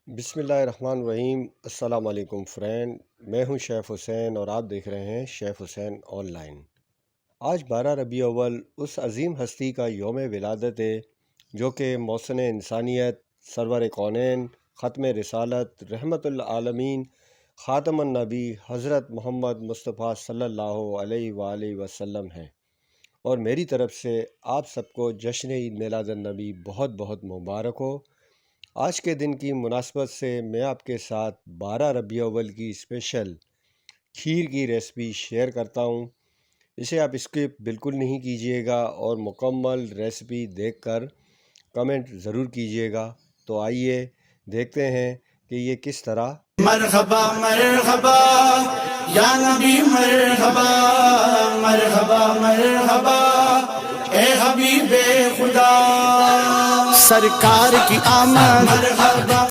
بسم اللہ الرحمن الرحیم۔ السلام علیکم فرینڈ، میں ہوں شیف حسین اور آپ دیکھ رہے ہیں شیف حسین آن لائن۔ آج 12 ربیع اول اس عظیم ہستی کا یوم ولادت ہے جو کہ محسن انسانیت، سرور کونین، ختم رسالت، رحمت العالمین، خاتم النبی حضرت محمد مصطفیٰ صلی اللہ علیہ وآلہ وسلم ہیں، اور میری طرف سے آپ سب کو جشن عید میلاد النبی بہت بہت مبارک ہو۔ آج کے دن کی مناسبت سے میں آپ کے ساتھ 12 ربیع اول کی اسپیشل کھیر کی ریسپی شیئر کرتا ہوں۔ اسے آپ اسکپ بالکل نہیں کیجیے گا اور مکمل ریسپی دیکھ کر کمنٹ ضرور کیجیے گا۔ تو آئیے دیکھتے ہیں کہ یہ کس طرح۔ مرحبا مرحبا یا نبی، مرحبا مرحبا مرحبا اے حبیب خدا، سرکار کی آمد مرحبا۔